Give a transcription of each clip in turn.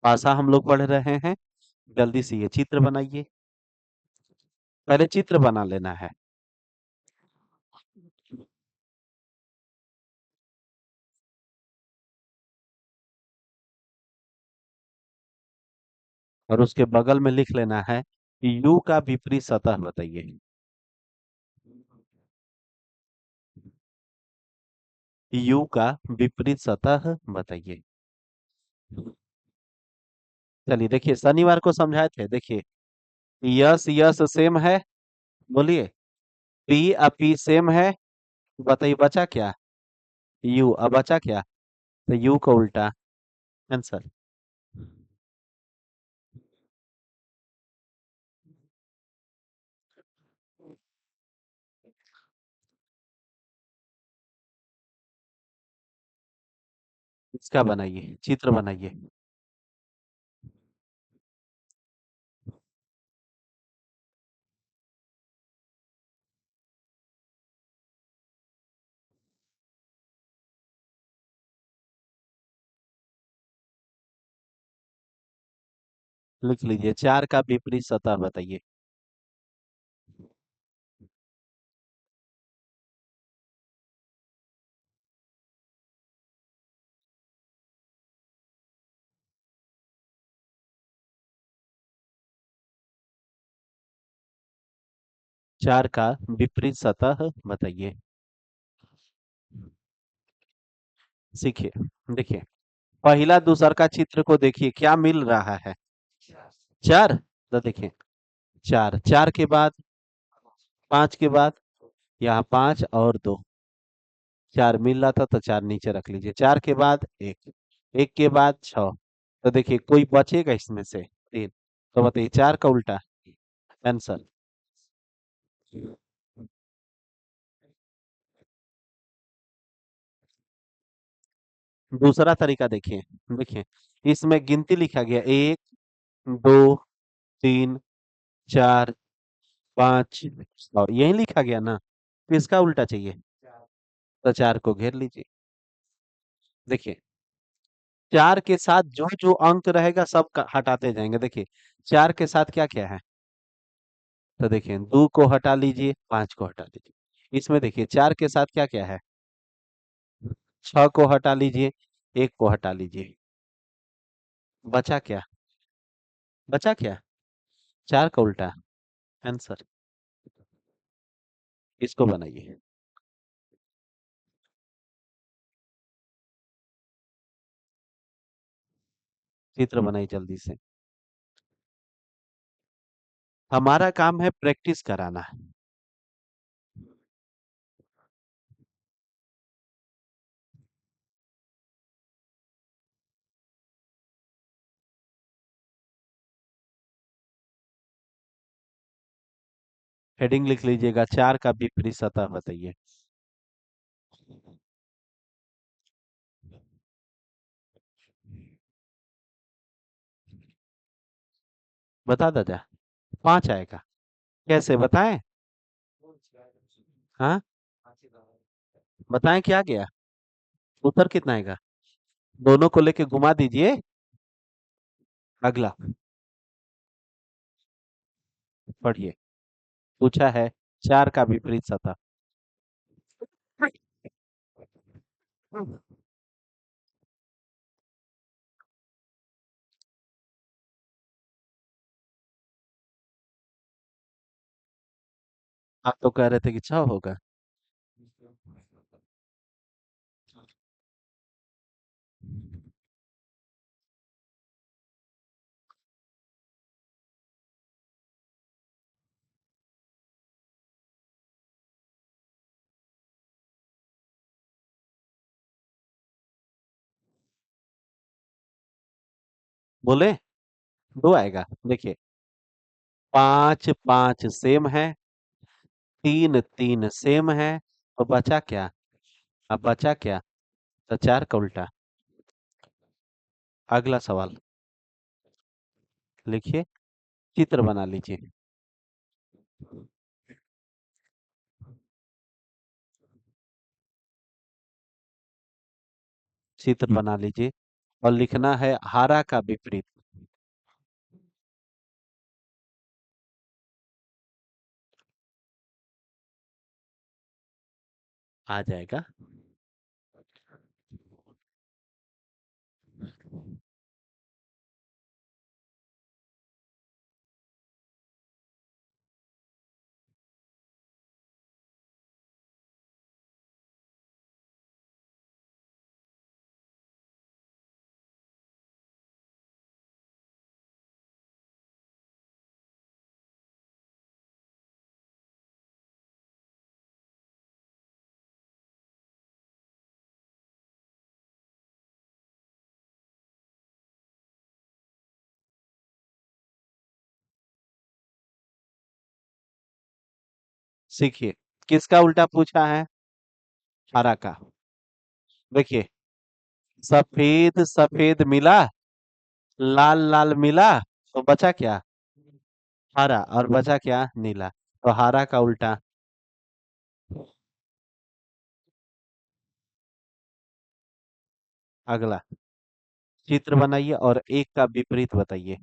भाषा हम लोग पढ़ रहे हैं। जल्दी से ये चित्र बनाइए। पहले चित्र बना लेना है। और उसके बगल में लिख लेना है कि यू का विपरीत सतह बताइए। यू का विपरीत सतह बताइए। चलिए देखिए, शनिवार को समझाए थे। देखिए, यस यस सेम है। बोलिए। पी पी सेम है। बताइए बचा क्या? यू। अब बचा क्या? तो यू का उल्टा। आंसर। इसका बनाइए, चित्र बनाइए। लिख लीजिए, 4 का विपरीत सतह बताइए। 4 का विपरीत सतह बताइए। सीखिए। देखिए, पहला दूसर का चित्र को देखिए, क्या मिल रहा है? 4। तो देखिए, 4 4 के बाद 5 के बाद यहाँ 5 और 2। 4 मिल रहा था तो 4 नीचे रख लीजिए। 4 के बाद 1। 1 के बाद 6। तो देखिए, कोई बचेगा इसमें से 3। तो बताइए 4 का उल्टा। आंसर। दूसरा तरीका देखिए। देखिए, इसमें गिनती लिखा गया 1 2 3 4 5 और यही लिखा गया ना। तो इसका उल्टा चाहिए। तो 4 को घेर लीजिए। देखिए, 4 के साथ जो जो अंक रहेगा सब हटाते जाएंगे। देखिए, 4 के साथ क्या क्या है? तो देखिए, 2 को हटा लीजिए, 5 को हटा लीजिए। इसमें देखिए, 4 के साथ क्या क्या है? 6 को हटा लीजिए, 1 को हटा लीजिए। बचा क्या? बचा क्या? 4 का उल्टा। आंसर। इसको बनाइए। चित्र बनाइए जल्दी से। हमारा काम है प्रैक्टिस कराना। हेडिंग लिख लीजिएगा, 4 का विपरीत सतह बताइए। बता दादा। 5 आएगा। कैसे बताएं? हाँ, बताएं क्या गया? उत्तर कितना आएगा? दोनों को लेके घुमा दीजिए। अगला पढ़िए। पूछा है 4 का विपरीत सतह। आप तो कह रहे थे कि 6 होगा। बोले 2 आएगा। देखिए, 5 5 सेम है। 3 3 सेम है। और बचा क्या? अब बचा क्या? तो 4 का उल्टा। अगला सवाल लिखिए, चित्र बना लीजिए। चित्र बना लीजिए और लिखना है हरा का विपरीत। आ जाएगा। सीखिए, किसका उल्टा पूछा है? हरा का। देखिए, सफेद सफेद मिला, लाल लाल मिला, तो बचा क्या? हरा, और बचा क्या? नीला। तो हरा का उल्टा। अगला चित्र बनाइए और एक का विपरीत बताइए।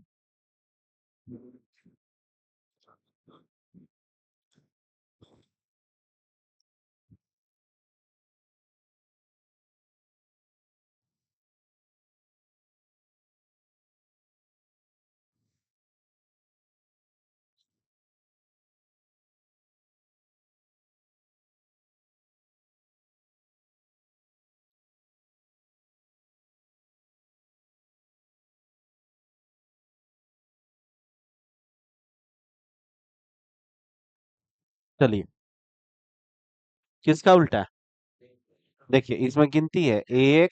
चलिए, किसका उल्टा? देखिए, इसमें गिनती है, एक,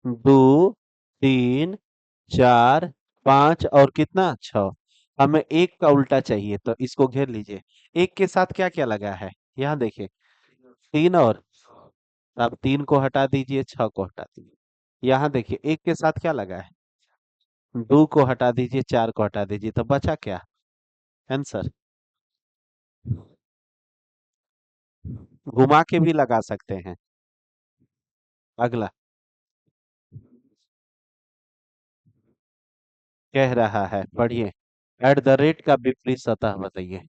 दो, तीन, चार, पांच और कितना? छह। हमें एक का उल्टा चाहिए, तो इसको घेर लीजिए। एक के साथ क्या क्या लगा है? यहाँ देखिए, तीन और, अब तीन को हटा दीजिए, छह को हटा दीजिए। यहाँ देखिए, एक के साथ क्या लगा है? दो को हटा दीजिए, चार को हटा दीजिए, तो बचा क्या? आंसर। घुमा के भी लगा सकते हैं। अगला कह रहा है, पढ़िए। एट द रेट का विपरीत सतह बताइए।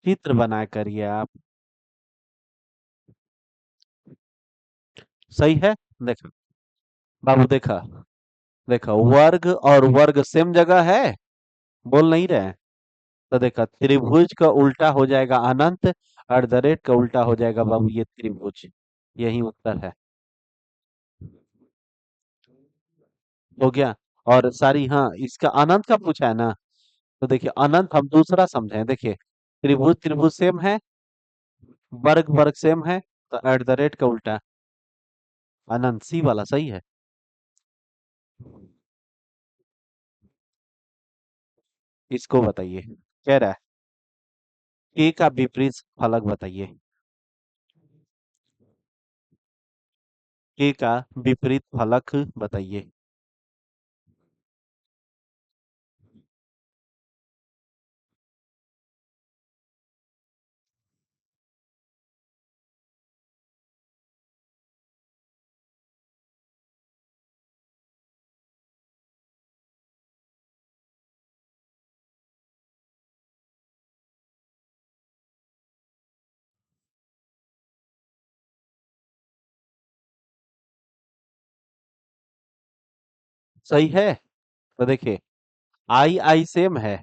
चित्र बना करिए आप। सही है। देखो बाबू, देखा, देखो वर्ग और वर्ग सेम जगह है, बोल नहीं रहे हैं। तो देखा, त्रिभुज का उल्टा हो जाएगा अनंत, एट द रेट का उल्टा हो जाएगा बाबू ये त्रिभुज। यही उत्तर है। हो गया। और सारी, हाँ, इसका अनंत का पूछा है ना। तो देखिए, अनंत हम दूसरा समझे, देखिए, त्रिभुज त्रिभुज सेम है, वर्ग वर्ग सेम है, तो एट द रेट का उल्टा अनंत, सी वाला सही है। इसको बताइए, कह रहा है के का विपरीत फलक बताइए। के का विपरीत फलक बताइए। सही है। तो देखिए, आई आई सेम है,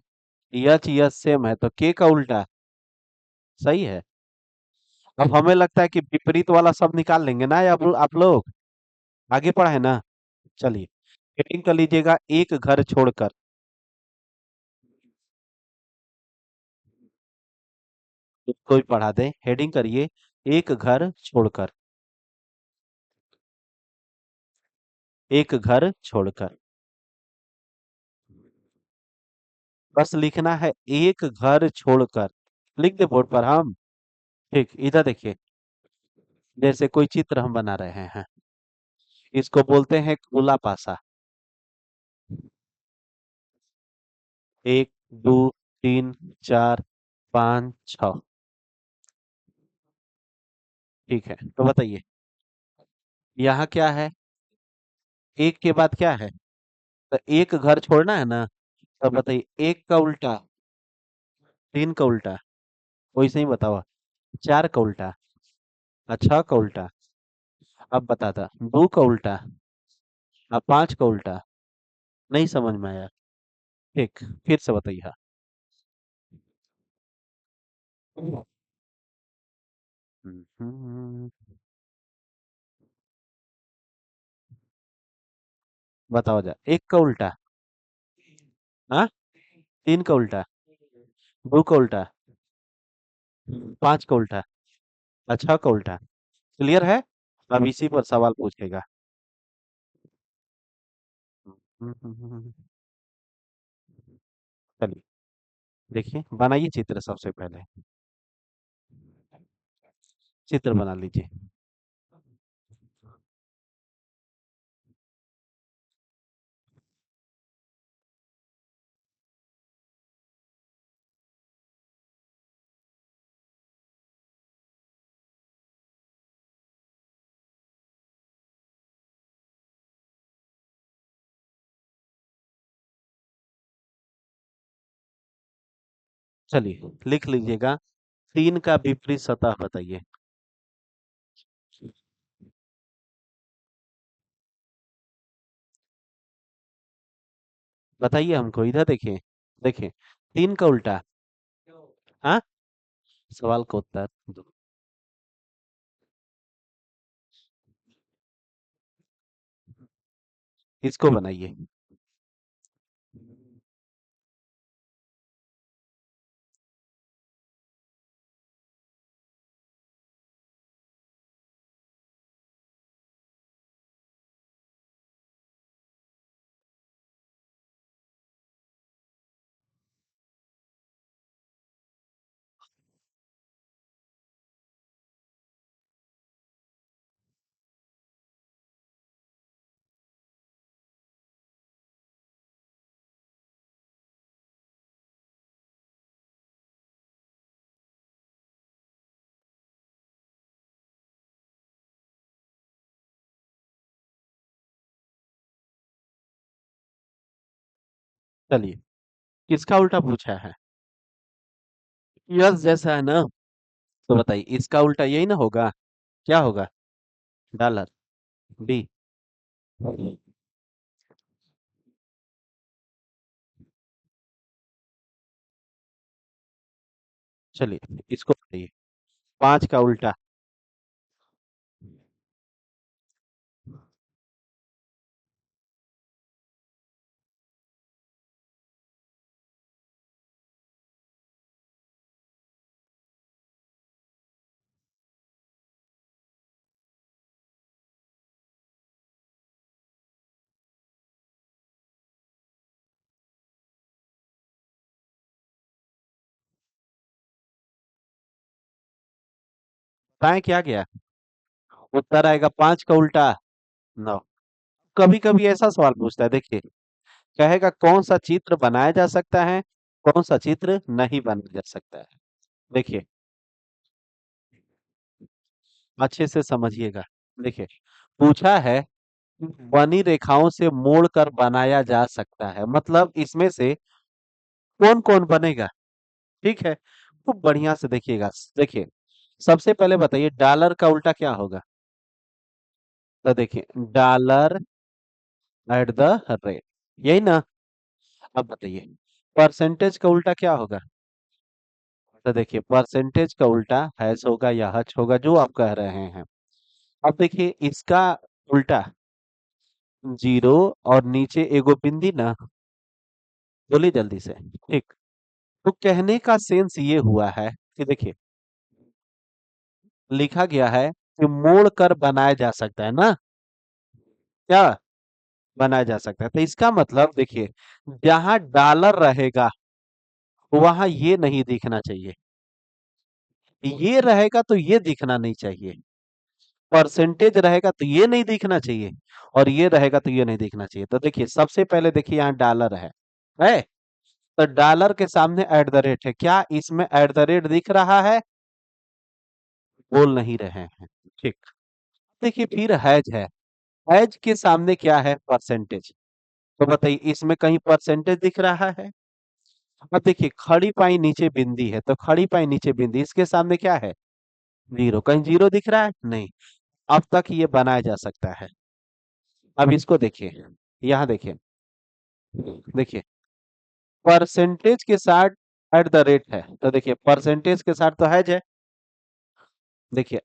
यच यच सेम है, तो के का उल्टा सही है। अब हमें लगता है कि विपरीत वाला सब निकाल लेंगे ना, आप लोग आगे पढ़े ना। चलिए, हेडिंग कर लीजिएगा, एक घर छोड़कर। तो कोई पढ़ा दे, हेडिंग करिए, एक घर छोड़कर। एक घर छोड़कर। बस लिखना है, एक घर छोड़कर। लिख दे बोर्ड पर हम। ठीक, इधर देखिए, जैसे कोई चित्र हम बना रहे हैं, इसको बोलते हैं गोला पासा। एक, दो, तीन, चार, पाँच, छ। ठीक है, तो बताइए यहाँ क्या है? एक के बाद क्या है? तो एक घर छोड़ना है ना। तो बताइए, एक का उल्टा, तीन का उल्टा, वैसे ही बताओ। चार का उल्टा, छह का उल्टा, अब बताता दो का उल्टा, अब पांच का उल्टा। नहीं समझ में आया? ठीक, फिर से बताइए। हाँ। हम्म, बताओ जा, एक का उल्टा। हाँ, तीन का उल्टा, दो का उल्टा, पांच का उल्टा, छह का उल्टा। क्लियर है? अब इसी पर सवाल पूछेगा। चलिए, देखिए बनाइए चित्र सबसे पहले। चित्र बना लीजिए। चलिए, लिख लीजिएगा। तीन का विपरीत सतह बताइए। बताइए हमको, इधर देखिए। देखिए, तीन का उल्टा। हाँ, सवाल का उत्तर दो। इसको बनाइए। चलिए, किसका उल्टा पूछा है? यस जैसा है ना। तो बताइए, इसका उल्टा यही ना होगा? क्या होगा? डॉलर। बी। चलिए, इसको बताइए। पांच का उल्टा। बताएं क्या गया? उत्तर आएगा पांच का उल्टा, नौ। कभी कभी ऐसा सवाल पूछता है, देखिए। कहेगा कौन सा चित्र बनाया जा सकता है, कौन सा चित्र नहीं बनाया जा सकता है। देखिए, अच्छे से समझिएगा। देखिए, पूछा है कि बनी रेखाओं से मोड़ कर बनाया जा सकता है, मतलब इसमें से कौन कौन बनेगा। ठीक है, खूब बढ़िया से देखिएगा। देखिए, सबसे पहले बताइए डॉलर का उल्टा क्या होगा? तो देखिए, डॉलर एट द रेट, यही ना। अब बताइए, परसेंटेज का उल्टा क्या होगा? तो देखिए, परसेंटेज का उल्टा हैश होगा या हच होगा, जो आप कह रहे हैं। अब देखिए, इसका उल्टा जीरो, और नीचे एगो बिंदी ना। बोलिए जल्दी से। ठीक। तो कहने का सेंस ये हुआ है कि देखिए, लिखा गया है कि मोड़ कर बनाया जा सकता है ना। क्या बनाया जा सकता है? तो इसका मतलब देखिए, जहां डॉलर रहेगा वहां ये नहीं दिखना चाहिए, ये रहेगा तो ये दिखना नहीं चाहिए। परसेंटेज रहेगा तो ये नहीं दिखना चाहिए, और ये रहेगा तो ये नहीं दिखना चाहिए। तो देखिए, सबसे पहले देखिए यहाँ डॉलर है। तो डॉलर के सामने एट द रेट है, क्या इसमें एट द रेट दिख रहा है? बोल नहीं रहे हैं। ठीक। देखिए फिर हैज है, हैज के सामने क्या है? परसेंटेज। तो बताइए इसमें कहीं परसेंटेज दिख रहा है? अब देखिए खड़ी पाई नीचे बिंदी है, तो खड़ी पाई नीचे बिंदी, इसके सामने क्या है? जीरो। कहीं जीरो दिख रहा है? नहीं। अब तक ये बनाया जा सकता है। अब इसको देखिए, यहाँ देखिए, देखिए परसेंटेज के साथ एट द रेट है, तो देखिए परसेंटेज के साथ तो हैज है, देखिए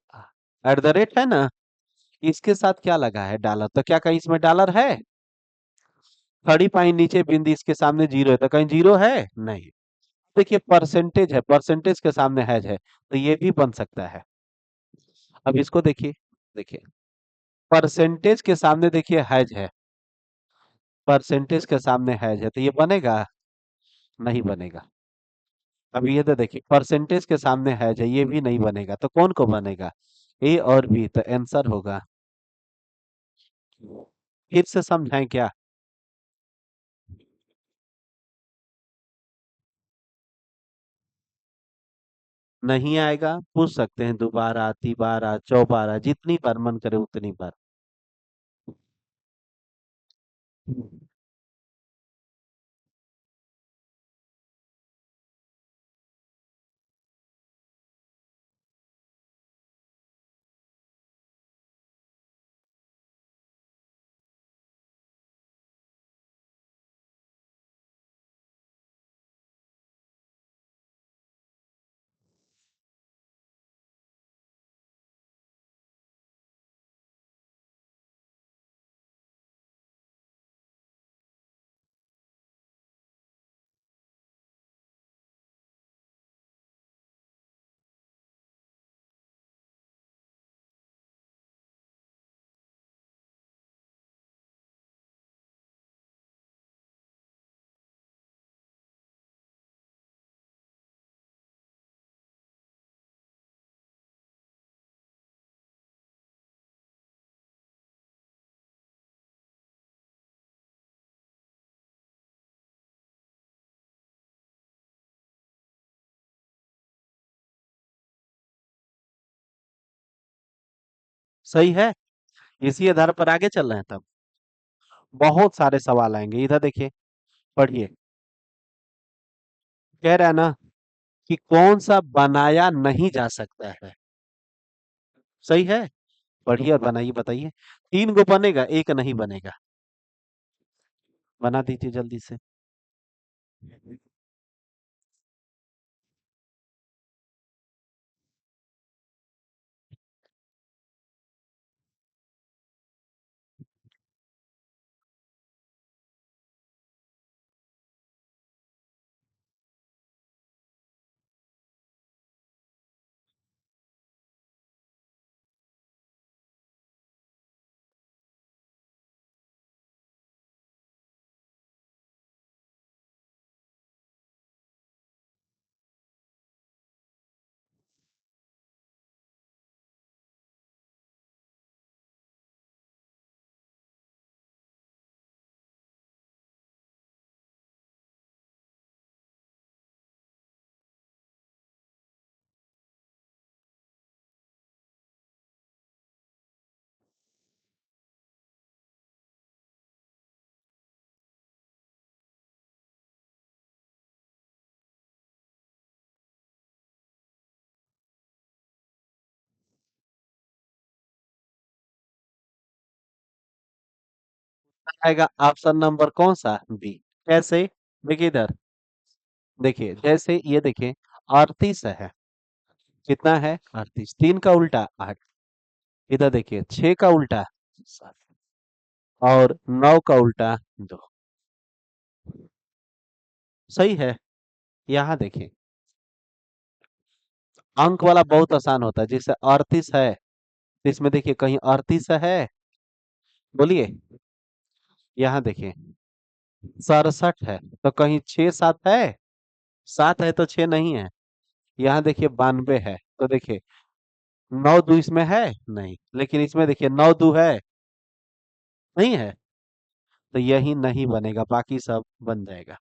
एट द रेट है ना, इसके साथ क्या लगा है? डॉलर। तो क्या कहीं इसमें डॉलर है? खड़ी पाई नीचे बिंदी, इसके सामने जीरो है, तो कहीं जीरो है? नहीं। देखिए परसेंटेज है, परसेंटेज के सामने हैज है, तो ये भी बन सकता है। अब इसको देखिए, देखिए परसेंटेज के सामने देखिए हैज है, परसेंटेज के सामने हैज है, तो ये बनेगा? नहीं बनेगा। अब ये तो देखिए परसेंटेज के सामने हैज है, ये भी नहीं बनेगा, तो कौन को बनेगा? ए और बी, तो आंसर होगा। फिर से समझाएं क्या? नहीं आएगा, पूछ सकते हैं दोबारा, तिबारा, चौबारा, जितनी बार मन करे उतनी बार। सही है। इसी आधार पर आगे चल रहे हैं तब। बहुत सारे सवाल आएंगे, इधर देखिए, पढ़िए। कह रहा है ना कि कौन सा बनाया नहीं जा सकता है। सही है। पढ़िए और बनाइए, बताइए। तीन गो बनेगा, एक नहीं बनेगा। बना दीजिए जल्दी से। आएगा ऑप्शन नंबर कौन सा? बी। कैसे? देखिए इधर, देखिए जैसे ये देखिए, 38 है। कितना है? 38। तीन का उल्टा 8। इधर देखिए 6 का उल्टा 7, और 9 का उल्टा 2। सही है। यहाँ देखिए, अंक वाला बहुत आसान होता है, जैसे 38 है, तो इसमें देखिए कहीं 38 है? बोलिए। यहाँ देखिए 67 है, तो कहीं 6 7 है? 7 है तो 6 नहीं है। यहाँ देखिए 92 है, तो देखिए 9 दो इसमें है? नहीं। लेकिन इसमें देखिए 9 दो है? नहीं है। तो यही नहीं बनेगा, बाकी सब बन जाएगा।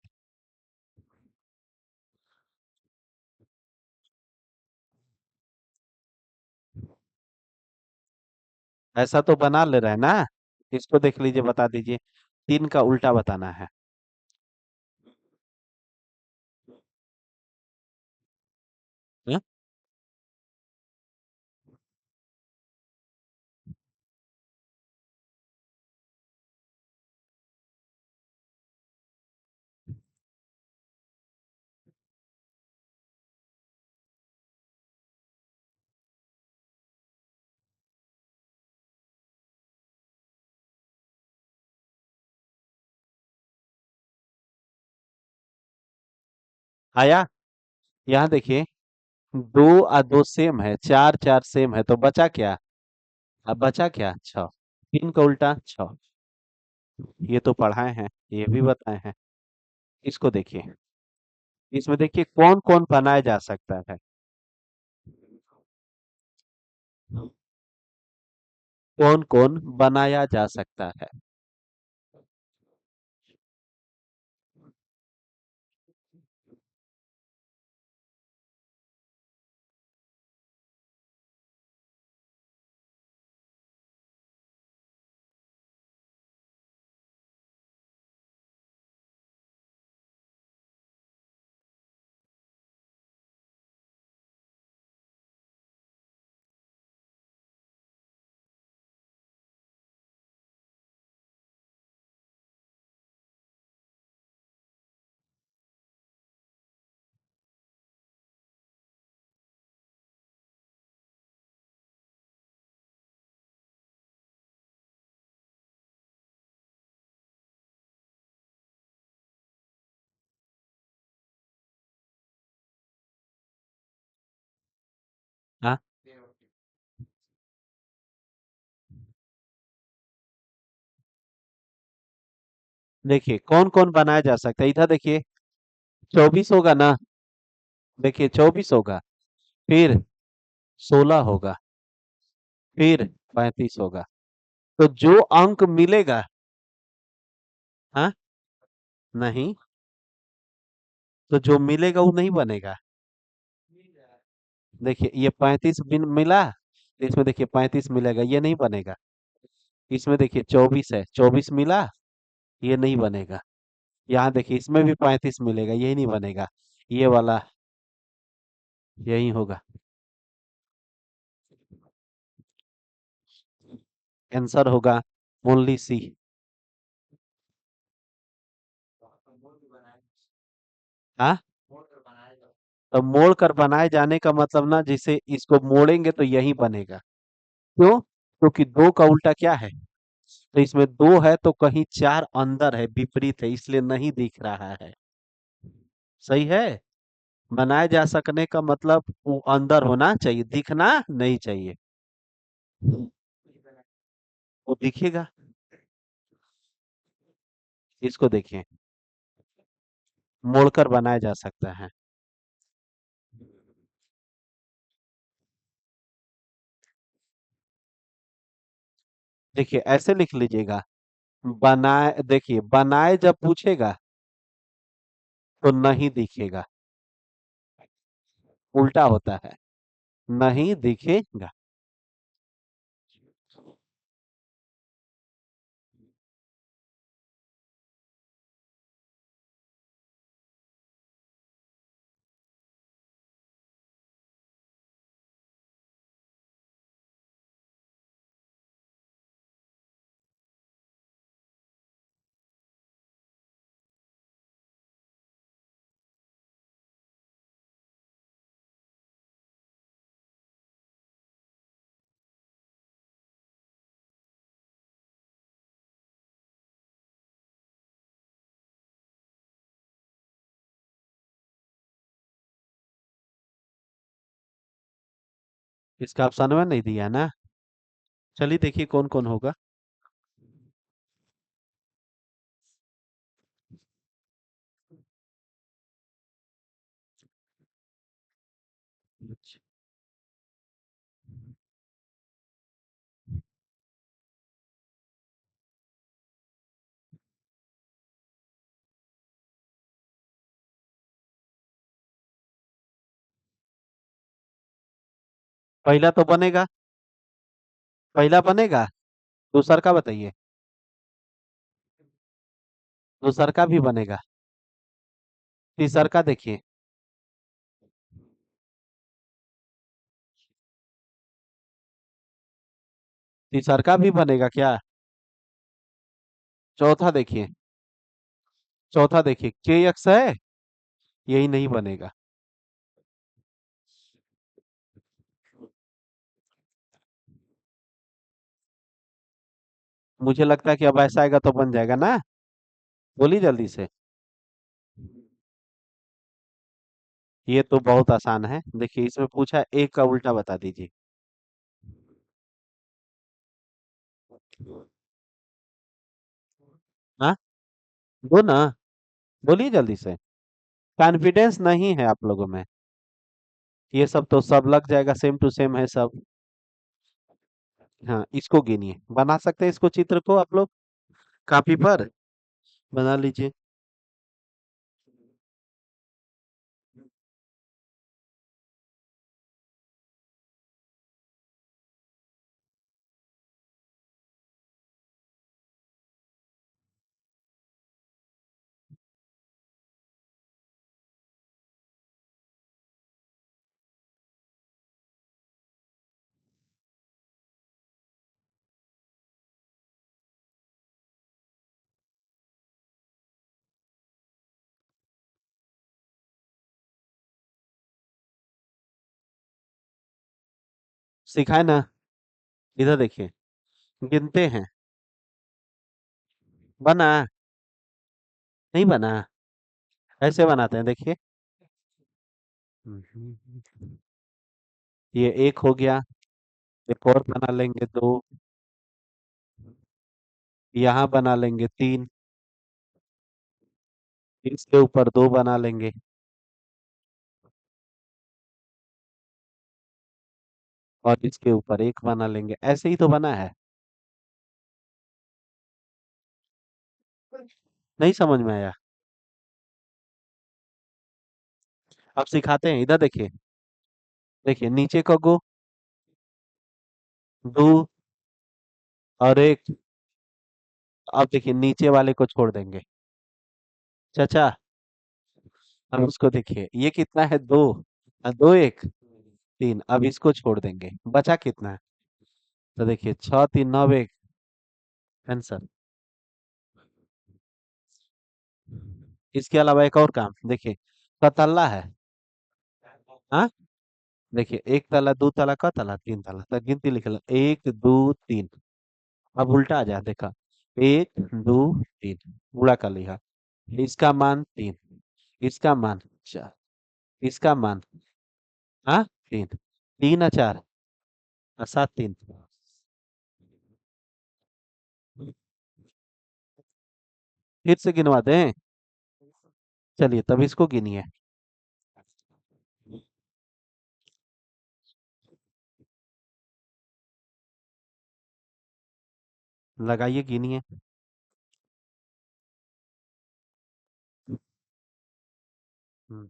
ऐसा तो बना ले रहे हैं ना। इसको देख लीजिए, बता दीजिए। 3 का उल्टा बताना है। हाँ? आया। यहाँ देखिए, 2 और 2 सेम है, 4 4 सेम है, तो बचा क्या? अब बचा क्या? 6। 3 का उल्टा 6। ये तो पढ़ाए हैं, ये भी बताए हैं। इसको देखिए। इसमें देखिए कौन कौन बनाया जा सकता है। कौन कौन बनाया जा सकता है। हाँ, देखिए कौन कौन बनाया जा सकता है। इधर देखिए, 24 होगा ना। देखिए 24 होगा, फिर 16 होगा, फिर 35 होगा। तो जो अंक मिलेगा। हाँ। नहीं, तो जो मिलेगा वो नहीं बनेगा। देखिए ये 35 बिन मिला, तो इसमें देखिए 35 मिलेगा, ये नहीं बनेगा। इसमें देखिए 24 है, 24 मिला, ये नहीं बनेगा। यहाँ देखिए इसमें भी 35 मिलेगा, यही नहीं बनेगा। ये वाला यही होगा। आंसर होगा ओनली सी। हाँ। तो मोड़ कर बनाए जाने का मतलब ना, जिसे इसको मोड़ेंगे तो यही बनेगा। क्यों? क्योंकि 2 का उल्टा क्या है? तो इसमें 2 है तो कहीं 4 अंदर है, विपरीत है, इसलिए नहीं दिख रहा है। सही है। बनाए जा सकने का मतलब वो अंदर होना चाहिए, दिखना नहीं चाहिए। वो दिखेगा। इसको देखिए, मोड़कर बनाया जा सकता है। देखिए ऐसे लिख लीजिएगा। बनाए, देखिए बनाए जब पूछेगा तो नहीं दिखेगा। उल्टा होता है, नहीं दिखेगा। इसका ऑप्शन में नहीं दिया ना। चलिए देखिए कौन कौन होगा। अच्छा, पहला तो बनेगा। पहला बनेगा, दूसर का बताइए। दूसर का भी बनेगा, तीसर का देखिए। तीसर का भी बनेगा क्या? चौथा देखिए। चौथा देखिए, के यक्स है, यही नहीं बनेगा। मुझे लगता है कि अब ऐसा आएगा तो बन जाएगा ना। बोलिए जल्दी से। ये तो बहुत आसान है, देखिए इसमें पूछा एक का उल्टा बता दीजिए। हाँ, दो ना। बोलिए जल्दी से। कॉन्फिडेंस नहीं है आप लोगों में। ये सब तो सब लग जाएगा, सेम टू सेम है सब। हाँ, इसको गिनिए, बना सकते हैं इसको, चित्र को आप लोग कापी पर बना लीजिए। सिखाए ना। इधर देखिए, गिनते हैं। बना? नहीं बना। ऐसे बनाते हैं, देखिए। ये एक हो गया। एक और बना लेंगे, दो। यहाँ बना लेंगे, तीन। इसके ऊपर दो बना लेंगे। और इसके ऊपर एक बना लेंगे, ऐसे ही तो बना है। नहीं समझ में आया? अब सिखाते हैं, इधर देखिए। देखिए नीचे को गो, दो और एक। अब देखिए नीचे वाले को छोड़ देंगे। चाचा, अब उसको देखिए, ये कितना है, दो। दो एक, तीन। अब इसको छोड़ देंगे, बचा कितना है? तो देखिए, छह तीन नौ एक। आंसर। इसके अलावा एक और काम देखिए, ततल्ला है। हाँ, देखिए एक तला, दो तला, का तला, तीन तला, तो गिनती लिख लो, एक दो तीन। अब उल्टा आ जाए, देखा। एक दो तीन, बुरा कर लिया। इसका मान तीन, इसका मान चार, इसका मान, हाँ, तीन। तीन और चार और सात, तीन। फिर से गिनवा दें? चलिए तब इसको गिनिए। लगाइए, गिनिए। हम्म,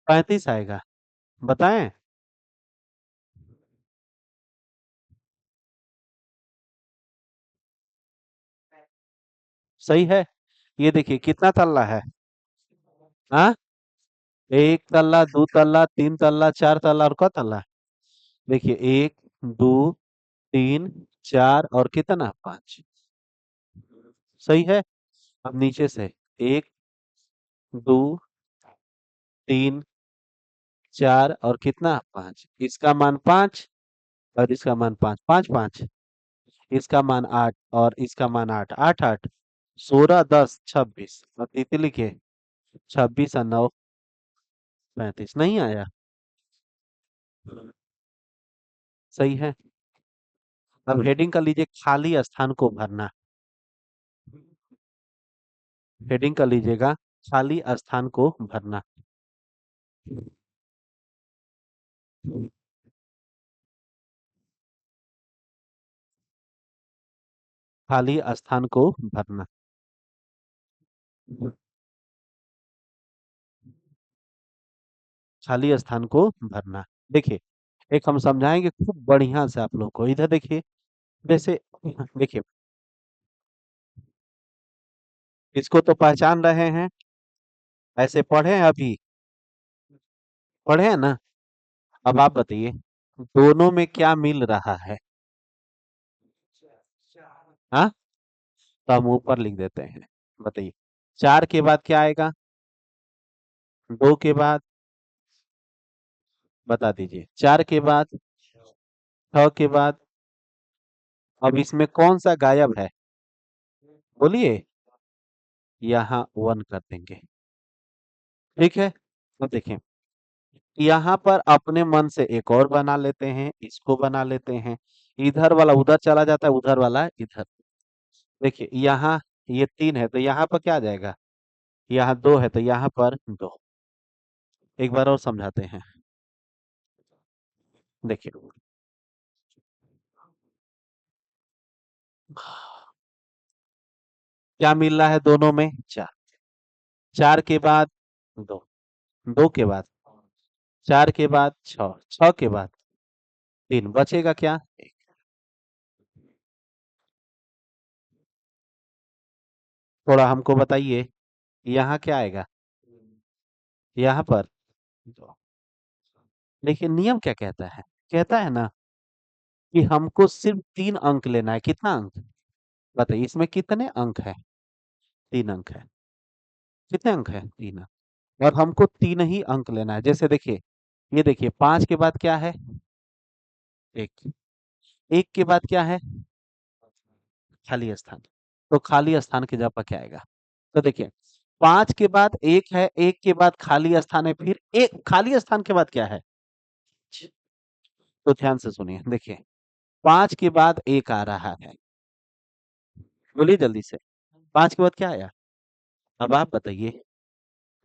35 आएगा। बताएं? सही है। ये देखिए कितना तल्ला है। हाँ, एक तल्ला, दो तल्ला, तीन तल्ला, चार तल्ला और क तल्ला। देखिए, एक, दो, तीन, चार और कितना, पांच। सही है। अब नीचे से, एक, दो, 3 4 और कितना 5, इसका मान 5 और इसका मान 5, 5 5, इसका मान 8 और इसका मान 8, 8 8, 16 10 26 और तितली के 26 और 9 35 नहीं आया। सही है। अब हेडिंग कर लीजिए खाली स्थान को भरना। हेडिंग कर लीजिएगा खाली स्थान को भरना। खाली स्थान को भरना। खाली स्थान को भरना। देखिए एक हम समझाएंगे खूब बढ़िया से आप लोग को, इधर देखिए। जैसे देखिए इसको तो पहचान रहे हैं, ऐसे पढ़े हैं अभी, पढ़े हैं ना। अब आप बताइए दोनों में क्या मिल रहा है। हाँ, तो हम ऊपर लिख देते हैं। बताइए 4 के बाद क्या आएगा, 2 के बाद, बता दीजिए 4 के बाद, 6 के बाद। अब इसमें कौन सा गायब है बोलिए। यहाँ 1 कर देंगे। ठीक है। अब देखें यहाँ पर अपने मन से एक और बना लेते हैं, इसको बना लेते हैं। इधर वाला उधर चला जाता है, उधर वाला इधर। देखिए यहाँ ये 3 है तो यहाँ पर क्या आ जाएगा, यहाँ 2 है तो यहाँ पर 2। एक बार और समझाते हैं। देखिए क्या मिल रहा है दोनों में, 4। 4 के बाद 2, 2 के बाद, 4 के बाद 6, 6 के बाद 3, बचेगा क्या, 1। थोड़ा हमको बताइए यहाँ क्या आएगा, यहाँ पर 2। देखिए नियम क्या कहता है, कहता है ना कि हमको सिर्फ 3 अंक लेना है। कितना अंक बताइए, इसमें कितने अंक है, 3 अंक है। कितने अंक है, 3 अंक। और हमको 3 ही अंक लेना है। जैसे देखिए ये देखिए 5 के बाद क्या है, 1। 1 के बाद क्या है, खाली स्थान। तो खाली स्थान की जगह पर क्या आएगा, तो देखिए 5 के बाद 1 है, 1 के बाद खाली स्थान है, फिर एक खाली स्थान के बाद क्या है। तो ध्यान से सुनिए, देखिए 5 के बाद 1 आ रहा है, बोलिए जल्दी से। 5 के बाद क्या आया, अब आप बताइए।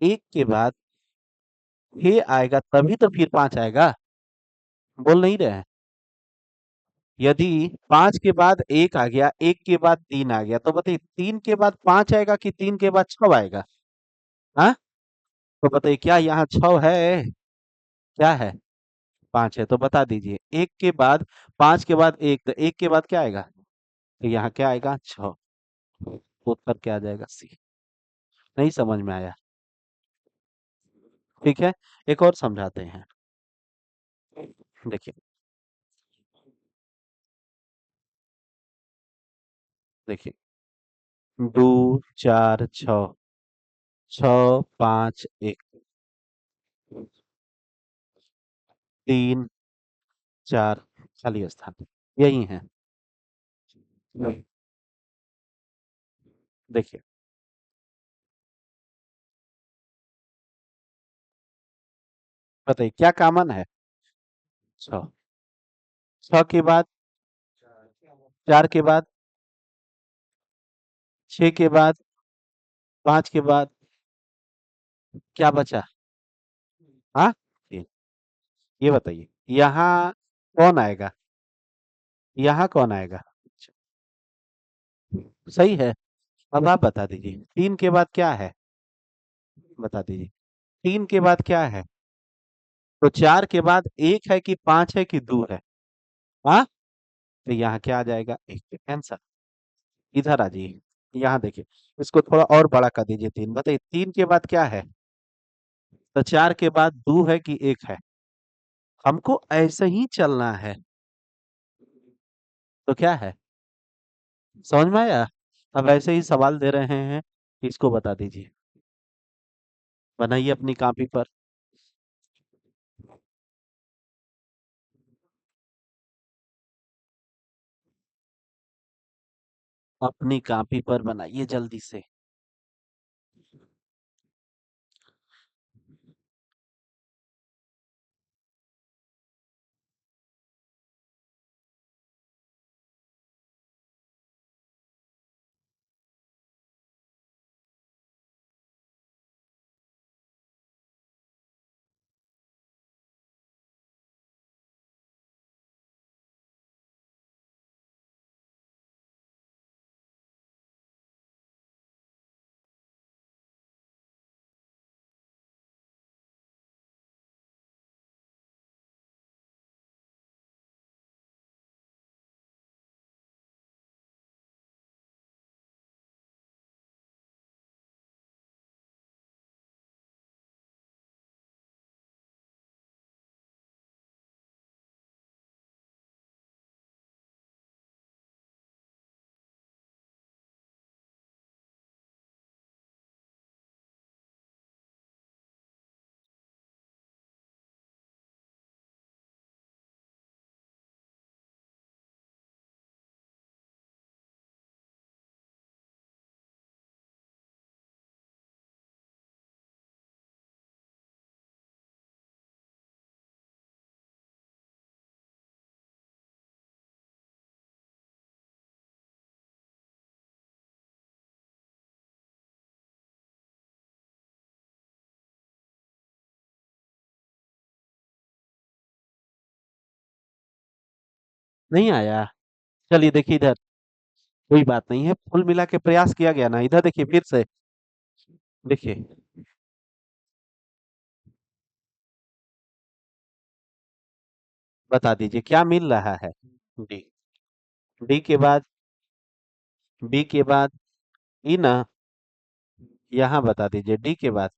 1 के बाद ये आएगा तभी तो फिर 5 आएगा, बोल नहीं रहे हैं। यदि 5 के बाद 1 आ गया, 1 के बाद 3 आ गया, तो बताइए 3 के बाद 5 आएगा कि 3 के बाद 6 आएगा। हाँ, तो बताइए क्या यहाँ 6 है, क्या है, 5 है। तो बता दीजिए 1 के बाद 5 के बाद 1, तो 1 के बाद क्या आएगा, तो यहाँ क्या आएगा 6। उत्तर क्या आ जाएगा, सी। नहीं समझ में आया, ठीक है। एक और समझाते हैं। देखिए देखिए 2 4 6, 6 5 1, 3 4 खाली स्थान यही है। देखिए बताइए क्या कॉमन है, 6। 6 के बाद, 4 के बाद, 6 के बाद, 5 के बाद क्या बचा, हाँ, 3। ये बताइए यहाँ कौन आएगा, यहाँ कौन आएगा, सही है। अब आप बता दीजिए 3 के बाद क्या है, बता दीजिए 3 के बाद क्या है। तो 4 के बाद 1 है कि 5 है कि 2 है, हाँ। तो यहाँ क्या आ जाएगा, एक आंसर। इधर आ जाइए, यहाँ देखिए इसको थोड़ा और बड़ा कर दीजिए। 3 बताइए 3 के बाद क्या है, तो 4 के बाद 2 है कि 1 है। हमको ऐसे ही चलना है, तो क्या है, समझ में आया। अब ऐसे ही सवाल दे रहे हैं, इसको बता दीजिए, बनाइए अपनी कॉपी पर। अपनी कॉपी पर बनाइए जल्दी से। नहीं आया। चलिए देखिए इधर, कोई बात नहीं है, कुल मिला के प्रयास किया गया ना। इधर देखिए फिर से, देखिए बता दीजिए क्या मिल रहा है। डी, डी के बाद, बी के बाद ई ना, यहाँ बता दीजिए डी के बाद,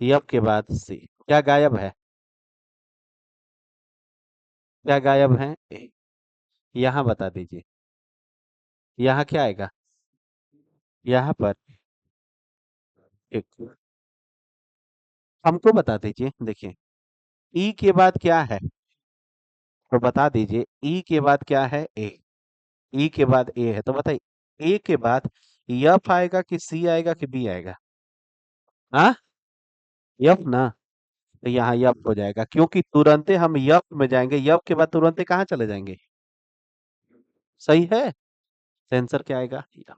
एफ के बाद सी। क्या गायब है? क्या गायब है? ए। यहाँ बता दीजिए, यहाँ क्या आएगा? यहाँ पर एक, हमको बता दीजिए। देखिए ई के बाद क्या है, तो बता दीजिए ई के बाद क्या है? ए। ई के बाद ए है तो बताइए ए के बाद एफ आएगा कि सी आएगा कि बी आएगा? हाँ, एफ ना। तो यहाँ यप हो जाएगा, क्योंकि तुरंते हम यप में जाएंगे, यप के बाद तुरंते कहाँ चले जाएंगे? सही है। सेंसर क्या आएगा? यप।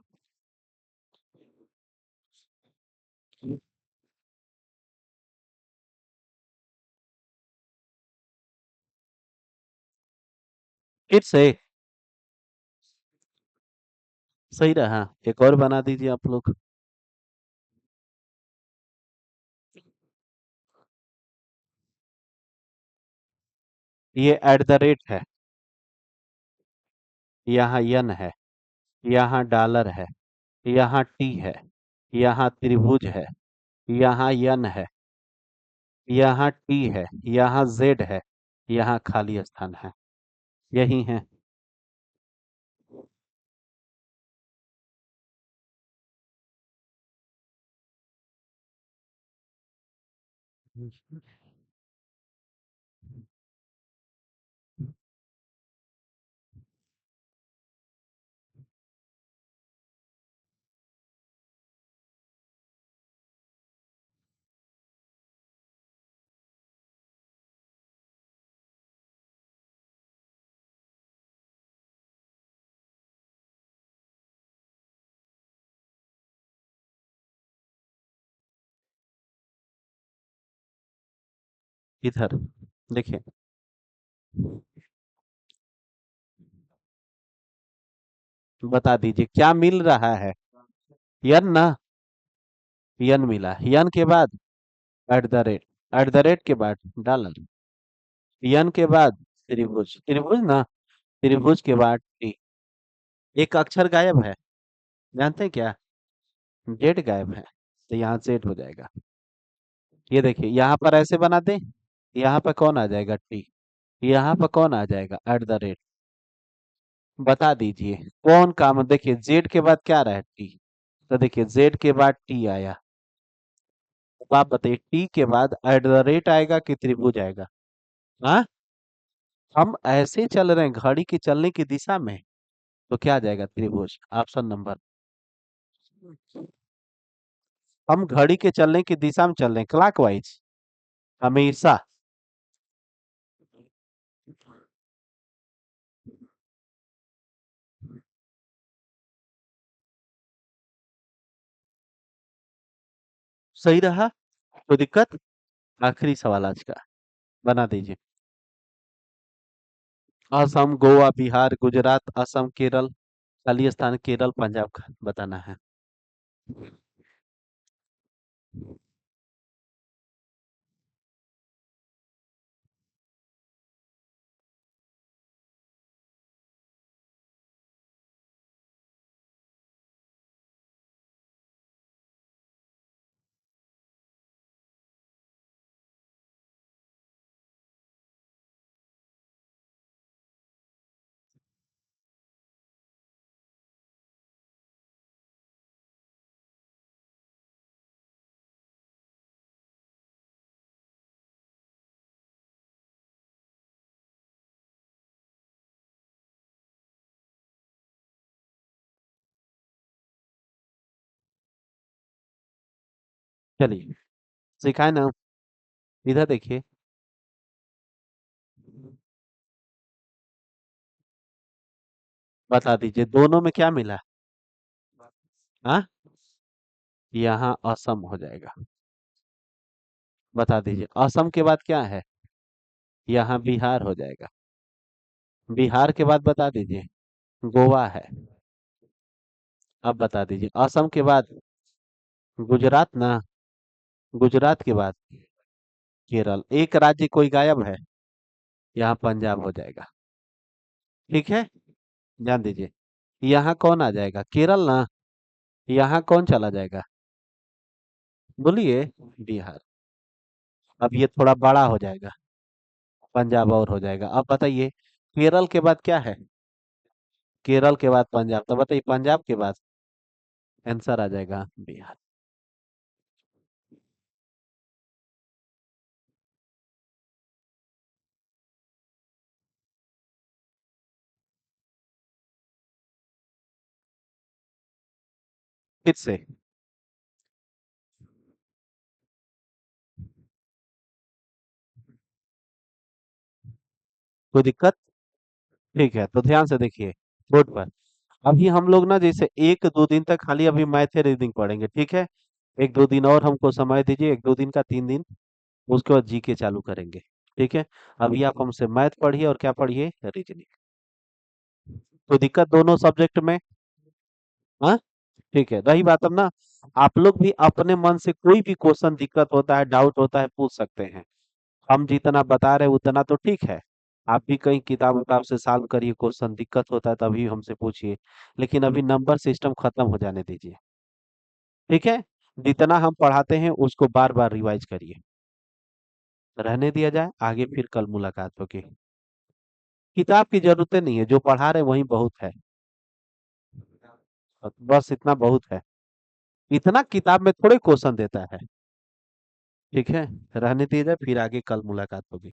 फिर से सही रहा। एक और बना दीजिए आप लोग। ये एट द रेट है, यहाँ यन है, यहाँ डॉलर है, यहाँ टी है, यहाँ त्रिभुज है, यहाँ यन है, यहाँ टी है, यहाँ जेड है, यहाँ खाली स्थान है। यही है। इधर देखिए, बता दीजिए क्या मिल रहा है? यन ना, यन मिला, यन के बाद at the rate, at the rate के बाद डॉलर, यन के बाद त्रिभुज, त्रिभुज ना, त्रिभुज के बाद टी। एक अक्षर गायब है, जानते हैं क्या? जेड गायब है, तो यहाँ जेड हो जाएगा। ये देखिए यहाँ पर ऐसे बना दे, यहाँ पर कौन आ जाएगा? टी। यहाँ पर कौन आ जाएगा? At the rate. बता दीजिए कौन काम, देखिए जेड के बाद क्या रहा है? टी। तो देखिए जेड के बाद टी आया, तो आप बताइए टी के बाद एट द रेट आएगा कि त्रिभुज आएगा? हाँ, हम ऐसे चल रहे हैं घड़ी के चलने की दिशा में। तो क्या आ जाएगा त्रिभुज? ऑप्शन नंबर, हम घड़ी के चलने की दिशा में चल रहे हैं, क्लॉकवाइज, हमेशा। सही रहा, कोई दिक्कत? आखिरी सवाल आज का, बना दीजिए। असम, गोवा, बिहार, गुजरात, असम, केरल, खाली स्थान केरल, पंजाब का बताना है। चलिए, सिखाए ना, इधर देखिए। बता दीजिए दोनों में क्या मिला? हाँ, यहाँ असम हो जाएगा। बता दीजिए असम के बाद क्या है? यहाँ बिहार हो जाएगा। बिहार के बाद बता दीजिए, गोवा है। अब बता दीजिए असम के बाद गुजरात ना, गुजरात के बाद केरल, एक राज्य कोई गायब है, यहाँ पंजाब हो जाएगा। ठीक है, ध्यान दीजिए। यहाँ कौन आ जाएगा? केरल ना। यहाँ कौन चला जाएगा? बोलिए। बिहार। अब ये थोड़ा बड़ा हो जाएगा, पंजाब और हो जाएगा। अब बताइए केरल के बाद क्या है? केरल के बाद पंजाब, तो बताइए पंजाब के बाद आंसर आ जाएगा बिहार। फिर से कोई दिक्कत? ठीक है, तो ध्यान से देखिए बोर्ड पर। अभी हम लोग ना जैसे एक दो दिन तक खाली अभी मैथ रीडिंग पढ़ेंगे, ठीक है? एक दो दिन और हमको समय दीजिए, एक दो दिन का, 3 दिन। उसके बाद जीके चालू करेंगे। ठीक है, अभी आप हमसे मैथ पढ़िए और क्या पढ़िए, रीजनिंग। तो दिक्कत दोनों सब्जेक्ट में। हाँ, ठीक है, रही बात अब ना, आप लोग भी अपने मन से कोई भी क्वेश्चन दिक्कत होता है, डाउट होता है, पूछ सकते हैं। हम जितना बता रहे हैं उतना तो ठीक है। आप भी कहीं किताब उताब से सॉल्व करिए, क्वेश्चन दिक्कत होता है तभी हमसे पूछिए। लेकिन अभी नंबर सिस्टम खत्म हो जाने दीजिए। ठीक है, जितना हम पढ़ाते हैं उसको बार बार रिवाइज करिए। रहने दिया जाए, आगे फिर कल मुलाकात होगी। किताब की जरूरतें नहीं है, जो पढ़ा रहे वही बहुत है। बस इतना बहुत है। इतना किताब में थोड़े क्वेश्चन देता है। ठीक है, रहने दिया जाए, फिर आगे कल मुलाकात होगी।